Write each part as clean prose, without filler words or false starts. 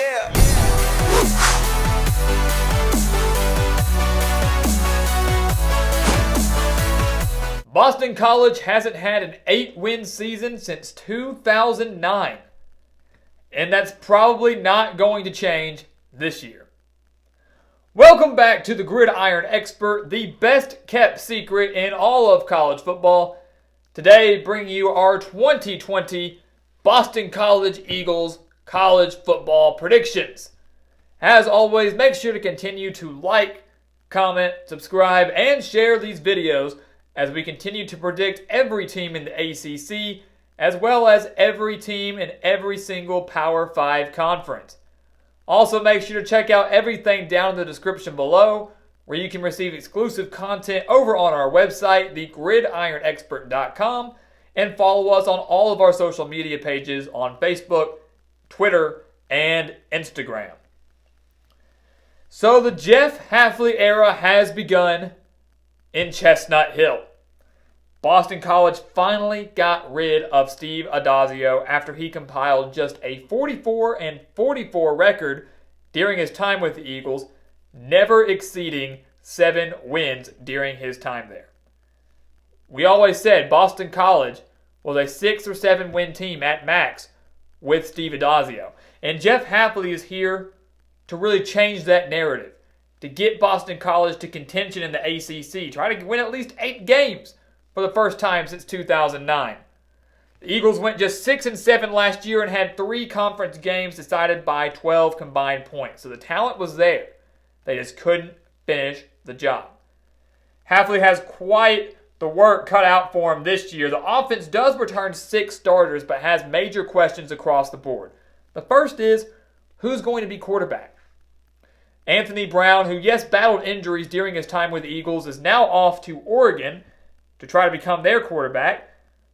Yeah. Boston College hasn't had an 8-win season since 2009. And that's probably not going to change this year. Welcome back to the Gridiron Expert, the best kept secret in all of college football. Today, bringing you our 2020 Boston College Eagles college football predictions. As always, make sure to continue to like, comment, subscribe, and share these videos as we continue to predict every team in the ACC, as well as every team in every single Power 5 conference. Also, make sure to check out everything down in the description below, where you can receive exclusive content over on our website, thegridironexpert.com, and follow us on all of our social media pages on Facebook, Twitter, and Instagram. So the Jeff Hafley era has begun in Chestnut Hill. Boston College finally got rid of Steve Addazio after he compiled just a 44-44 record during his time with the Eagles, never exceeding 7 wins during his time there. We always said Boston College was a 6 or 7 win team at max with Steve Addazio. And Jeff Hafley is here to really change that narrative, to get Boston College to contention in the ACC, try to win at least 8 games for the first time since 2009. The Eagles went just 6-7 last year and had 3 conference games decided by 12 combined points. So the talent was there. They just couldn't finish the job. Hafley has quite the work cut out for him this year. The offense does return 6 starters, but has major questions across the board. The first is, who's going to be quarterback? Anthony Brown, who yes battled injuries during his time with the Eagles, is now off to Oregon to try to become their quarterback.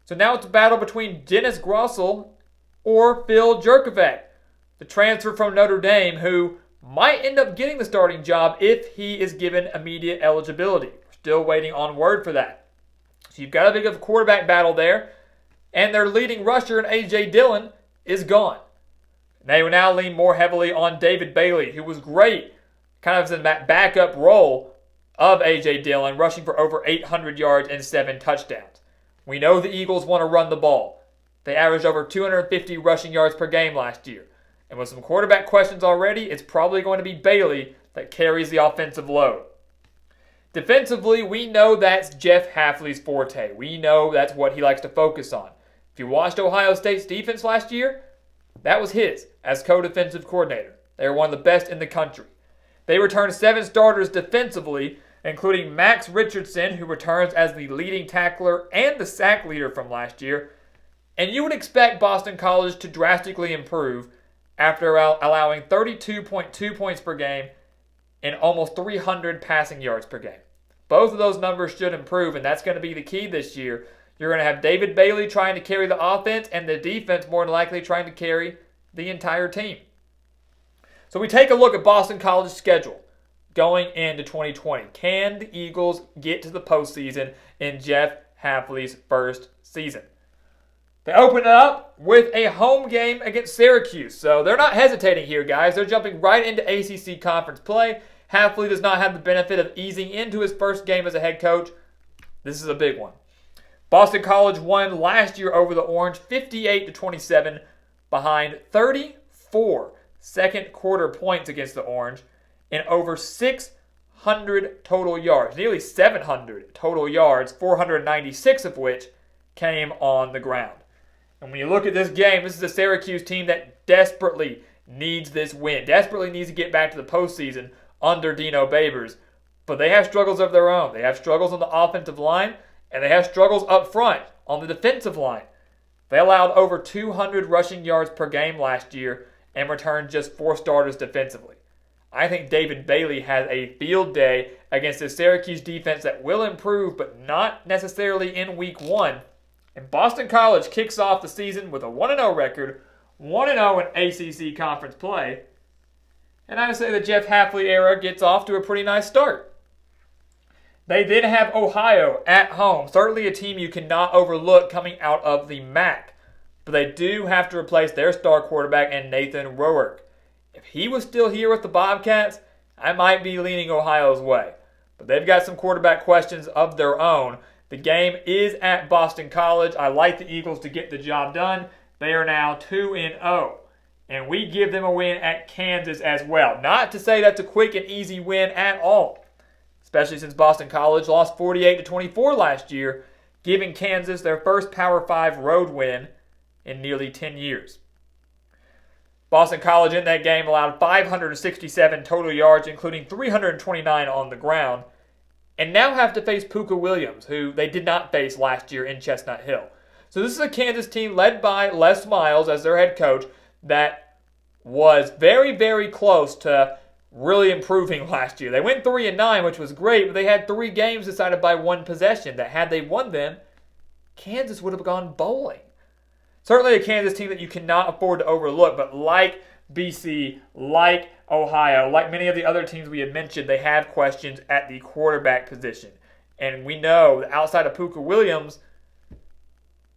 So now it's a battle between Dennis Grosel or Phil Jurkovec, the transfer from Notre Dame, who might end up getting the starting job if he is given immediate eligibility. We're still waiting on word for that. So you've got a big of a quarterback battle there, and their leading rusher in AJ Dillon is gone. They will now lean more heavily on David Bailey, who was great kind of in that backup role of AJ Dillon, rushing for over 800 yards and 7 touchdowns. We know the Eagles want to run the ball. They averaged over 250 rushing yards per game last year. And with some quarterback questions already, it's probably going to be Bailey that carries the offensive load. Defensively, we know that's Jeff Hafley's forte. We know that's what he likes to focus on. If you watched Ohio State's defense last year, that was his as co-defensive coordinator. They were one of the best in the country. They returned 7 starters defensively, including Max Richardson, who returns as the leading tackler and the sack leader from last year. And you would expect Boston College to drastically improve after allowing 32.2 points per game and almost 300 passing yards per game. Both of those numbers should improve, and that's going to be the key this year. You're going to have David Bailey trying to carry the offense and the defense more than likely trying to carry the entire team. So we take a look at Boston College's schedule going into 2020. Can the Eagles get to the postseason in Jeff Hafley's first season? They open it up with a home game against Syracuse. So they're not hesitating here, guys. They're jumping right into ACC conference play. Hafley does not have the benefit of easing into his first game as a head coach. This is a big one. Boston College won last year over the Orange 58-27 behind 34 second quarter points against the Orange and over 600 total yards, nearly 700 total yards, 496 of which came on the ground. And when you look at this game, this is a Syracuse team that desperately needs this win, desperately needs to get back to the postseason under Dino Babers. But they have struggles of their own. They have struggles on the offensive line, and they have struggles up front on the defensive line. They allowed over 200 rushing yards per game last year and returned just 4 starters defensively. I think David Bailey has a field day against a Syracuse defense that will improve, but not necessarily in week 1. And Boston College kicks off the season with a 1-0 record, 1-0 in ACC conference play. And I would say the Jeff Hafley era gets off to a pretty nice start. They then have Ohio at home. Certainly a team you cannot overlook coming out of the MAC. But they do have to replace their star quarterback and Nathan Rourke. If he was still here with the Bobcats, I might be leaning Ohio's way. But they've got some quarterback questions of their own. The game is at Boston College. I like the Eagles to get the job done. They are now 2-0. And we give them a win at Kansas as well. Not to say that's a quick and easy win at all, especially since Boston College lost 48-24 last year, giving Kansas their first Power 5 road win in nearly 10 years. Boston College in that game allowed 567 total yards, including 329 on the ground, and now have to face Puka Williams, who they did not face last year in Chestnut Hill. So this is a Kansas team led by Les Miles as their head coach that was very, very close to really improving last year. They went 3-9, which was great, but they had 3 games decided by one possession that had they won them, Kansas would have gone bowling. Certainly a Kansas team that you cannot afford to overlook, but like BC, like Ohio, like many of the other teams we had mentioned, they have questions at the quarterback position. And we know that outside of Puka Williams,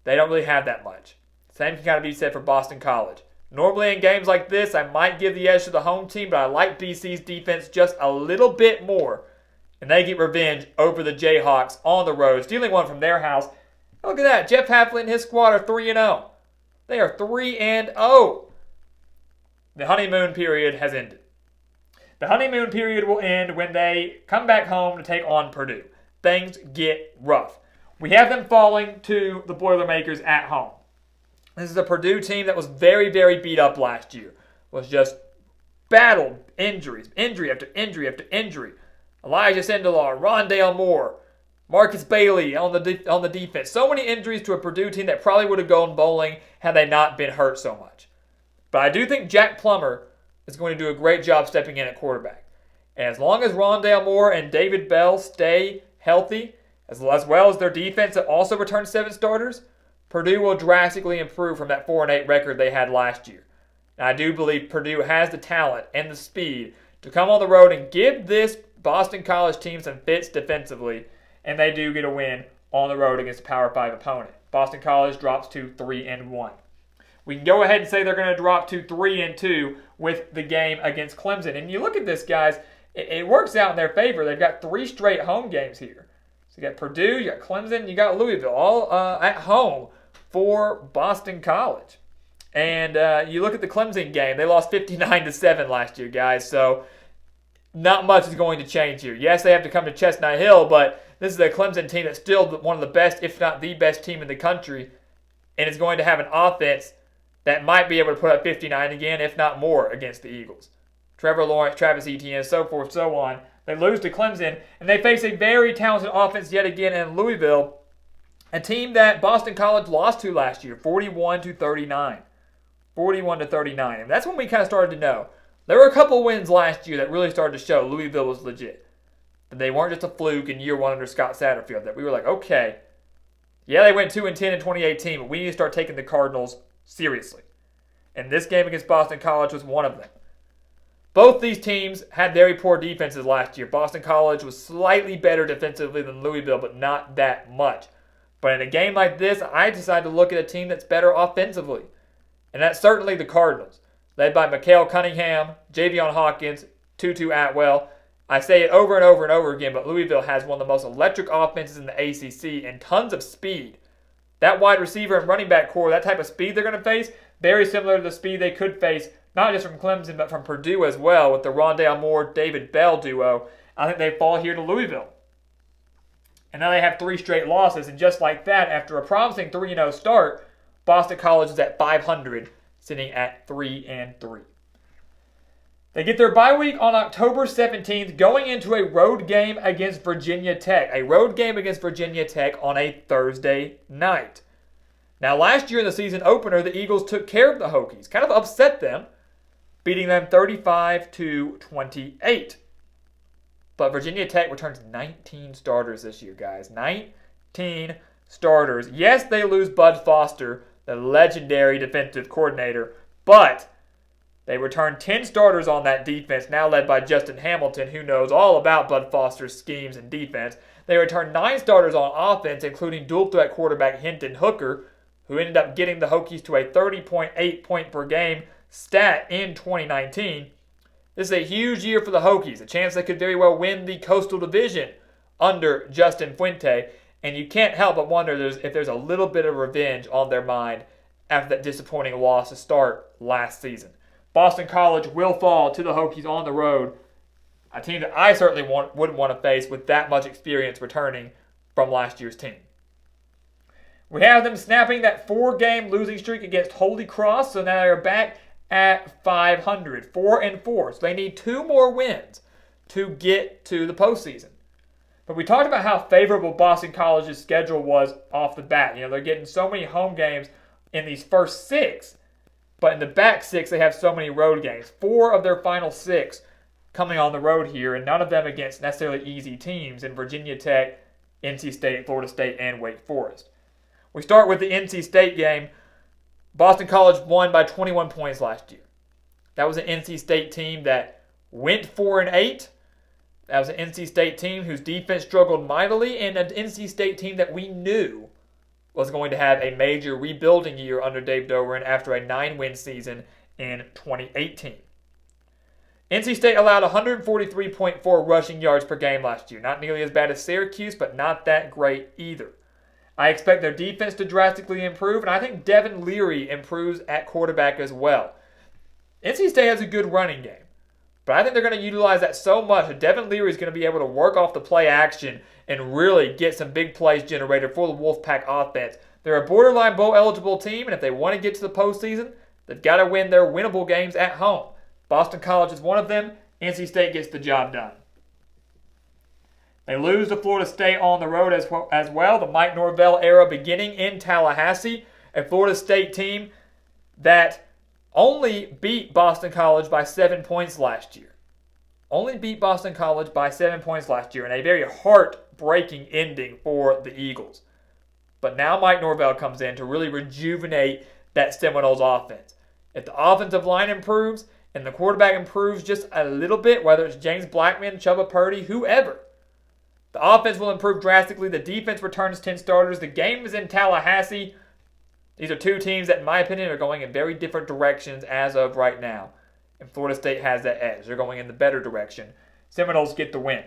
they don't really have that much. Same can kind of be said for Boston College. Normally in games like this, I might give the edge to the home team, but I like BC's defense just a little bit more. And they get revenge over the Jayhawks on the road, stealing one from their house. Look at that. Jeff Hafley and his squad are 3-0. They are 3-0. The honeymoon period has ended. The honeymoon period will end when they come back home to take on Purdue. Things get rough. We have them falling to the Boilermakers at home. This is a Purdue team that was very, very beat up last year. Was just battled injuries, injury after injury after injury. Elijah Sindelar, Rondale Moore, Marcus Bailey on the defense. So many injuries to a Purdue team that probably would have gone bowling had they not been hurt so much. But I do think Jack Plummer is going to do a great job stepping in at quarterback. And as long as Rondale Moore and David Bell stay healthy, as well as their defense that also returned 7 starters, Purdue will drastically improve from that 4-8 record they had last year. And I do believe Purdue has the talent and the speed to come on the road and give this Boston College team some fits defensively, and they do get a win on the road against a Power 5 opponent. Boston College drops to 3-1. We can go ahead and say they're going to drop to 3-2 with the game against Clemson. And you look at this, guys, it works out in their favor. They've got 3 straight home games here. So you got Purdue, you got Clemson, you got Louisville, all at home for Boston College. And you look at the Clemson game, they lost 59-7 last year, guys. So not much is going to change here. Yes, they have to come to Chestnut Hill, but this is a Clemson team that's still one of the best, if not the best team in the country, and is going to have an offense that might be able to put up 59 again, if not more, against the Eagles. Trevor Lawrence, Travis Etienne, so forth, so on. They lose to Clemson, and they face a very talented offense yet again in Louisville, a team that Boston College lost to last year, 41-39. 41-39. And that's when we kind of started to know. There were a couple wins last year that really started to show Louisville was legit. That they weren't just a fluke in year 1 under Scott Satterfield. That we were like, okay, yeah, they went 2-10 in 2018, but we need to start taking the Cardinals seriously. And this game against Boston College was one of them. Both these teams had very poor defenses last year. Boston College was slightly better defensively than Louisville, but not that much. But in a game like this, I decided to look at a team that's better offensively. And that's certainly the Cardinals, led by Mikael Cunningham, Javion Hawkins, Tutu Atwell. I say it over and over and over again, but Louisville has one of the most electric offenses in the ACC and tons of speed. That wide receiver and running back core, that type of speed they're going to face, very similar to the speed they could face, not just from Clemson, but from Purdue as well, with the Rondale Moore-David Bell duo. I think they fall here to Louisville. And now they have 3 straight losses, and just like that, after a promising 3-0 start, Boston College is at 500, sitting at 3-3. They get their bye week on October 17th, going into a road game against Virginia Tech. A road game against Virginia Tech on a Thursday night. Now, last year in the season opener, the Eagles took care of the Hokies, kind of upset them, beating them 35-28. But Virginia Tech returns 19 starters this year, guys. 19 starters. Yes, they lose Bud Foster, the legendary defensive coordinator, but they return 10 starters on that defense, now led by Justin Hamilton, who knows all about Bud Foster's schemes and defense. They return 9 starters on offense, including dual-threat quarterback Hinton Hooker, who ended up getting the Hokies to a 30.8 point per game stat in 2019. This is a huge year for the Hokies, a chance they could very well win the Coastal Division under Justin Fuente, and you can't help but wonder if there's a little bit of revenge on their mind after that disappointing loss to start last season. Boston College will fall to the Hokies on the road, a team that I certainly wouldn't want to face with that much experience returning from last year's team. We have them snapping that 4-game losing streak against Holy Cross, so now they're back at 500, 4-4. So they need 2 more wins to get to the postseason. But we talked about how favorable Boston College's schedule was off the bat. They're getting so many home games in these first 6, but in the back 6 they have so many road games. 4 of their final 6 coming on the road here, and none of them against necessarily easy teams in Virginia Tech, NC State, Florida State, and Wake Forest. We start with the NC State game. Boston College won by 21 points last year. That was an NC State team that went 4-8. That was an NC State team whose defense struggled mightily, and an NC State team that we knew was going to have a major rebuilding year under Dave Doeren after a 9-win season in 2018. NC State allowed 143.4 rushing yards per game last year. Not nearly as bad as Syracuse, but not that great either. I expect their defense to drastically improve, and I think Devin Leary improves at quarterback as well. NC State has a good running game, but I think they're going to utilize that so much that Devin Leary is going to be able to work off the play action and really get some big plays generated for the Wolfpack offense. They're a borderline bowl eligible team, and if they want to get to the postseason, they've got to win their winnable games at home. Boston College is one of them. NC State gets the job done. They lose to Florida State on the road as well. The Mike Norvell era beginning in Tallahassee. A Florida State team that only beat Boston College by 7 points last year. Only beat Boston College by 7 points last year in a very heartbreaking ending for the Eagles. But now Mike Norvell comes in to really rejuvenate that Seminoles offense. If the offensive line improves and the quarterback improves just a little bit, whether it's James Blackman, Chubba Purdy, whoever, the offense will improve drastically. The defense returns 10 starters. The game is in Tallahassee. These are 2 teams that, in my opinion, are going in very different directions as of right now. And Florida State has that edge. They're going in the better direction. Seminoles get the win.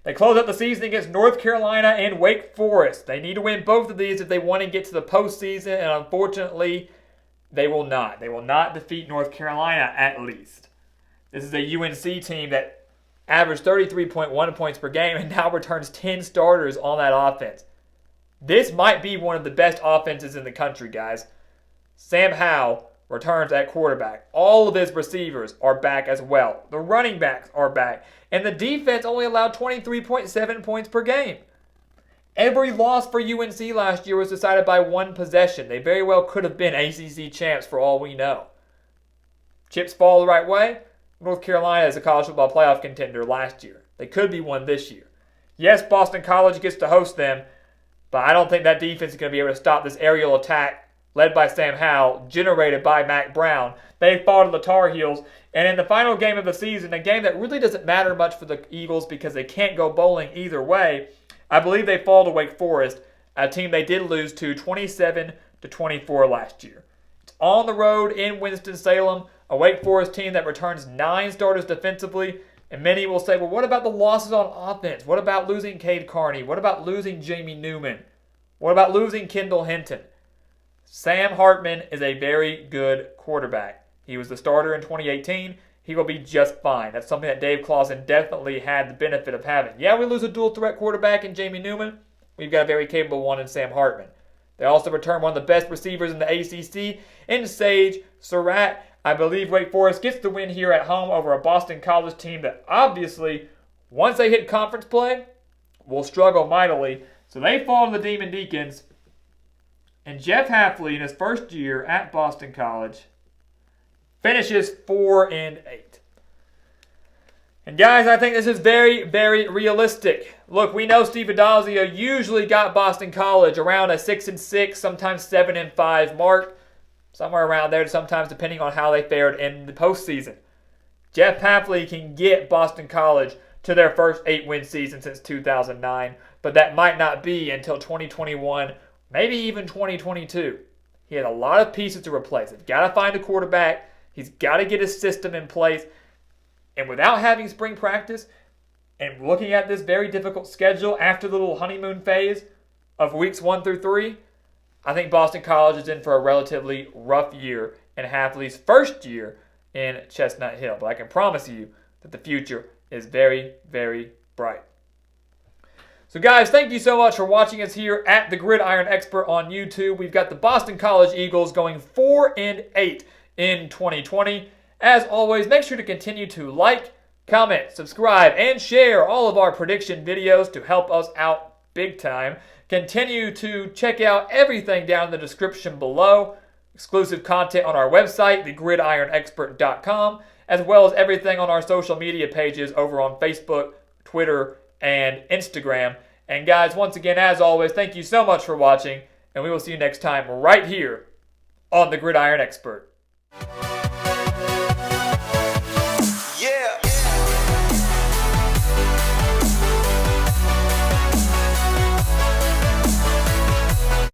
They close out the season against North Carolina and Wake Forest. They need to win both of these if they want to get to the postseason, and unfortunately, they will not. They will not defeat North Carolina, at least. This is a UNC team that averaged 33.1 points per game and now returns 10 starters on that offense. This might be one of the best offenses in the country, guys. Sam Howell returns at quarterback. All of his receivers are back as well. The running backs are back. And the defense only allowed 23.7 points per game. Every loss for UNC last year was decided by 1 possession. They very well could have been ACC champs for all we know. Chips fall the right way. North Carolina is a college football playoff contender last year. They could be one this year. Yes, Boston College gets to host them, but I don't think that defense is going to be able to stop this aerial attack led by Sam Howell, generated by Mack Brown. They fall to the Tar Heels, and in the final game of the season, a game that really doesn't matter much for the Eagles because they can't go bowling either way, I believe they fall to Wake Forest, a team they did lose to 27-24 last year. It's on the road in Winston-Salem, a Wake Forest team that returns 9 starters defensively, and many will say, well, what about the losses on offense? What about losing Cade Carney? What about losing Jamie Newman? What about losing Kendall Hinton? Sam Hartman is a very good quarterback. He was the starter in 2018. He will be just fine. That's something that Dave Clawson definitely had the benefit of having. Yeah, we lose a dual-threat quarterback in Jamie Newman. We've got a very capable one in Sam Hartman. They also return one of the best receivers in the ACC in Sage Surratt. I believe Wake Forest gets the win here at home over a Boston College team that obviously, once they hit conference play, will struggle mightily. So they fall to the Demon Deacons. And Jeff Hafley, in his first year at Boston College, finishes 4-8. And guys, I think this is very, very realistic. Look, we know Steve Addazio usually got Boston College around a 6-6, sometimes 7-5 mark. Somewhere around there, sometimes depending on how they fared in the postseason. Jeff Hafley can get Boston College to their first 8-win season since 2009, but that might not be until 2021, maybe even 2022. He had a lot of pieces to replace. He's got to find a quarterback. He's got to get his system in place. And without having spring practice and looking at this very difficult schedule after the little honeymoon phase of weeks 1 through 3, I think Boston College is in for a relatively rough year in Hafley's first year in Chestnut Hill. But I can promise you that the future is very, very bright. So guys, thank you so much for watching us here at the Gridiron Expert on YouTube. We've got the Boston College Eagles going 4-8 in 2020. As always, make sure to continue to like, comment, subscribe, and share all of our prediction videos to help us out big time. Continue to check out everything down in the description below. Exclusive content on our website, thegridironexpert.com, as well as everything on our social media pages over on Facebook, Twitter, and Instagram. And guys, once again, as always, thank you so much for watching, and we will see you next time right here on The Gridiron Expert.